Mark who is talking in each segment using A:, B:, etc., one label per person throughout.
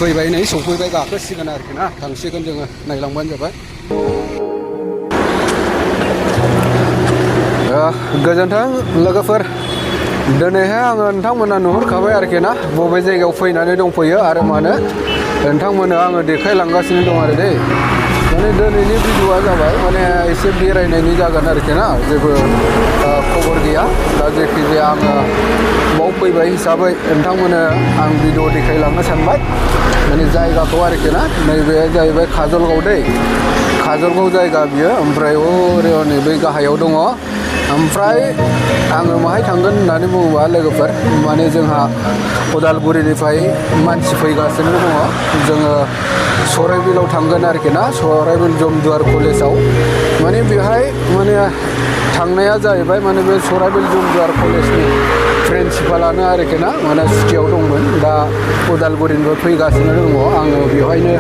A: फैबाय नै सफैबाय गाखोसिगोन आरोखि ना थांसिगोन जोङो नायलांबानो जाबाय। गोजोन्थों लोगोफोर, दिनैहाय आङो नोंथांमोना नुहुरखाबाय आरोखि ना बबे जायगायाव फैनानै दंफैयो आरो मानो नोंथांमोननो आङो देखायलांगासिनो दं आरो दै। माने दिनैनि भिडिअ'आ जाबाय माने एसे बेरायनायनि जागोन आरोखि ना, जेबो खबर गैया। दा जेखि जाया आङो बाव फैबाय हिसाबै नोंथांमोननो आं भिडिअ देखायलांनो सानबाय माने जायगाखौ आरोखि ना। नैबे जाहैबाय काजलगाव दै, काजलगाव जायगा बियो। ओमफ्राय ओरै हनै बै गाहायाव दङ। ओमफ्राय आङो माहाय थांगोन होननानै बुङोबा लोगोफोर, माने जोंहा उदालगुरिनिफ्राय मानसि फैगासिनो दङ। जोङो सराइबिलाव थांगोन आरोखि ना, सराइबिल जमदुवार कलेजाव। माने बेहाय माने थांनाया जाहैबाय माने बे सराइबिल जमदुवार कलेजनि प्रिन्सिपालानो आरोखि ना माने सुटियाव दंमोन, दा उदालगुरिनिफ्राय फैगासिनो दङ। आङो बेवहायनो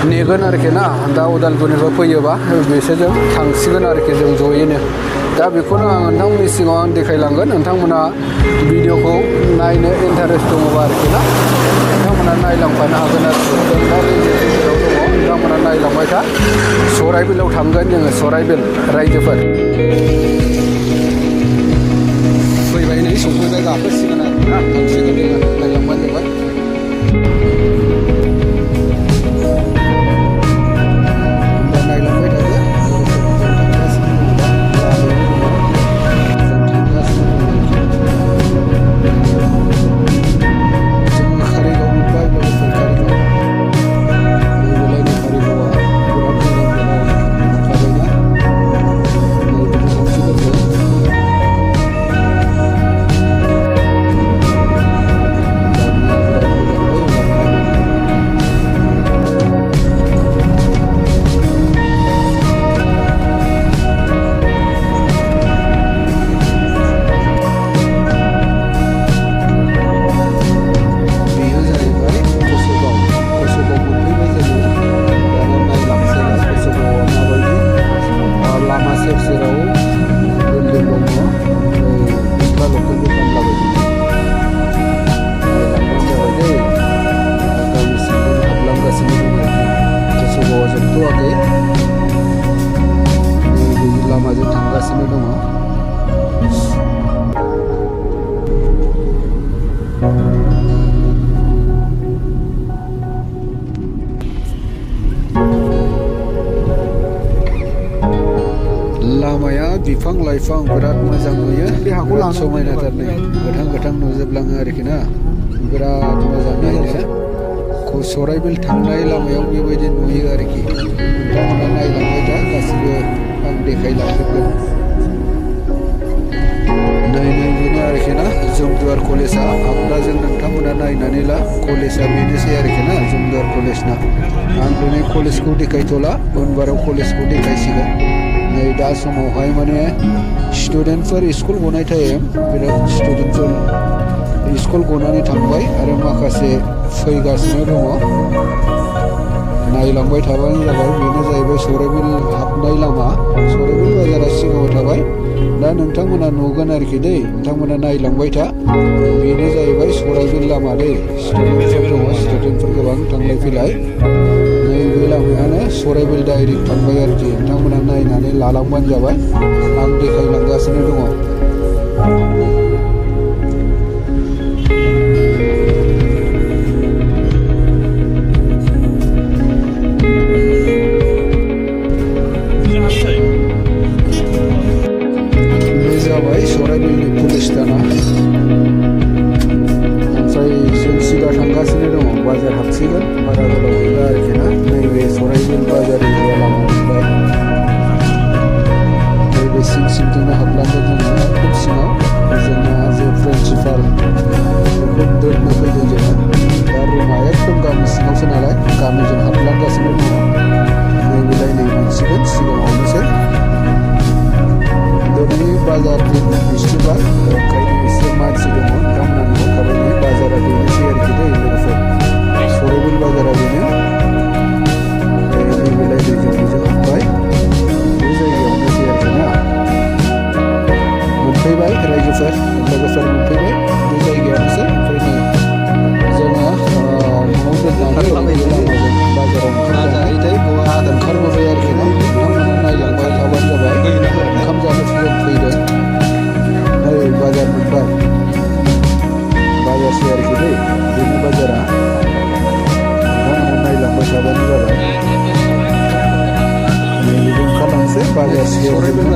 A: नेगोन आरोखि ना। दा उदालगुरिनिफ्राय फैयोबा बिसोरजों थांसिगोन आरोखि जों जयैनो। दा बेखौनो आं नोंथांमोननि सिगाङाव आं देखायलांगोन। नोंथांमोना भिडिअखौ नायनो इन्टारेस्ट दङबा आरोखि ना, नोंथांमोना नायलांफानो हागोन आरोखि। जों दा गेजेराव दङ, नोंथांमोना नायलांबाय था। सराइबिलाव थांगोन जोङो, सराइबिल रायजोफोर। फैबाय नै सफैबाय गाखोसिगोन आरोखि ना थांसिगोन जोङो नायलांबानो जाबाय। लामाजों थांगासिनो दङ। लामाया बिफां लाइफां बिराद मोजां नुयो, देहाखौ समायनाथार नै गोथां गोथां नुजोबलाङो आरोखि ना, बिराद मोजां नायनो। सराइबिल थांनाय लामायाव बेबायदि नुयो आरोखि। नोंथांमोना नायलांबाय था, गासिबो आं देखायलांजोबगोन। बेनो आरोखि ना जमदुवार कलेजा। आगदाजों नोंथांमोना नायनानै ला, कलेजा बेनोसै आरोखि ना जमदुवार कलेजना। आं दिनै कलेजखौ देखायथ'ला, उनबाराव कलेजखौ देखायसिगोन। नै दा समावहाय माने स्टुडेन्टफोर स्कुल गनाय टाइम, बिराद स्टुडेन्टफोर स्कुल गनानै थांबाय आरो माखासे फैगासिनो दङ। नायलांबाय थाबानो जाबाय। बेनो जाहैबाय सराइबिल हाबनाय लामा। सराइबिल बाजारा सिगाङाव थाबाय, दा नोंथांमोना नुगोन आरोखि दै, नोंथांमोना नायलांबाय था। बेनो जाहैबाय सराइबिल लामा दै। स्टुडेन्टफोर दङ, स्टुडेन्टफोर गोबां थांलाय फैलाय। नैबे लामायानो सराइबिल डाइरेक्ट थांबाय आरोखि। नोंथांमोना नायनानै लालांबानो जाबाय, आं देखायलांगासिनो दङ। सराइबिलनि पुलिस थाना। ओमफ्राय जों सिदा थांगासिनो दङ, बाजार हाबसिगोन, बारा गोलाव गैला आरोखि ना। नैबे सराइबिल बाजारनि लामा मोनबाय। नैबे सिं सिंजोंनो हाबलांगोन जोङो एकदम सिङाव। जोंना जे प्रिन्सिपाल बेखौ दोननो फैदों जोङो। दा रुमा एकदम गामि सिङावसो नालाय, गामिजों हाबलांगासिनो दङ। नैबे लायनाय मोनसिगोन सिगाङावनोसै। दिनै बाजार दिन बिस्थिबार, ओंखायनो एसे मानसि दङ। नोंथांमोना नुखाबाय नै बाजारा बेनोसै आरोखि दै लोगोफोर। सराइबिल बाजारा बेनो। नैबे लायनायजों बेजों हाबबाय, बे जायगायावनोसै आरोखि ना। मोनफैबाय रायजोफोर, लोगोफोर मोनफैबाय, बे जायगायानोसै। ओमफ्राय नै जोङो न'आव दोननानै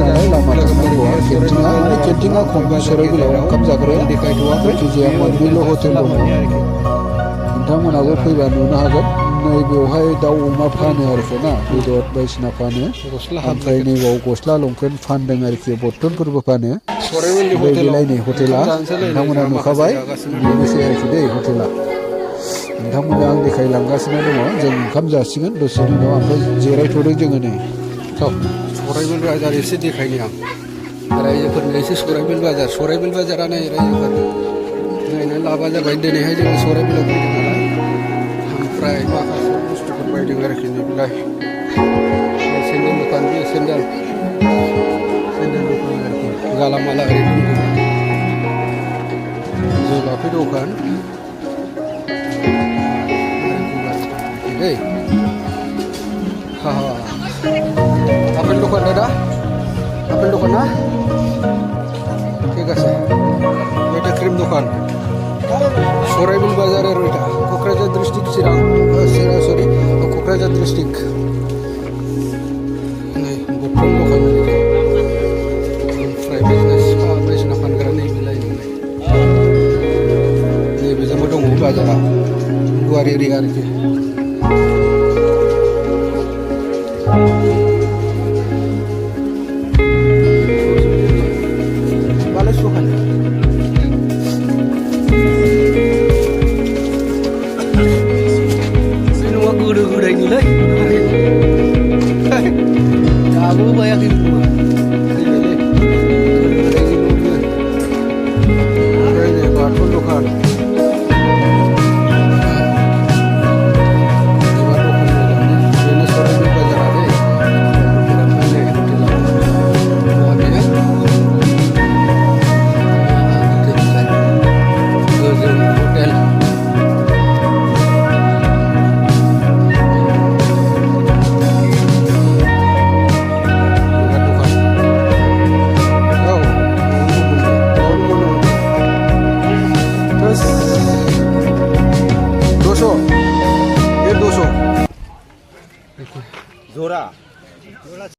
A: थाखाय लामा थांनांगौ केन्टिना माने केन्टिना खम सराइबिलाव ओंखाम जाग्राया जायखिजाया मोननैल' हटेल दङ नोंथांमोनाबो फैबा नुनो हागोन नैबेवहाय दाउ अमा फानो आरोखि ना बेदर बायदिसिना फानो ओमफ्राय नैबाव गस्ला लंपेन्ट फानदों आरोखि बर्थनफोरबो फानो बेलाय नै हटेला नोंथांमोना नुखाबाय बेनोसै आरोखि दै हटेला नोंथांमोना आं देखायलांगासिनो दङ जों ओंखाम जासिगोन दसेनि उनाव ओमफ्राय जिरायथ'दों जोङो नै सराइबिल बाजार एसे देखायनि आं रायजोफोरनो एसे सराइबिल बाजारा नै रायजोफोर नायनो लाबा जाबाय दिनैहाय जोङो सराइबिलाव फैदों नालाय ओमफ्राय माखासे बुस्थुफोर बायदों आरोखि नैबिलाय सेन्देल दखान बे सेन्देल दखान आरोखि गालामाला ओरै दंजोबो जुलाफि दखान दै আপেল দোকান দাদা আপেল দোকান না ঠিক আছে এটা ক্রিম দোকান সরাইবিল বাজারের ওইটা Kokrajhar district sorry Kokrajhar district बर्थन दखान ओमफ्राय बिजनेस बायदिसिना फानग्रा नैबेलाय नैबेजोंबो दङ बाजारा गुवार एरिया आरोखि Baton dukhan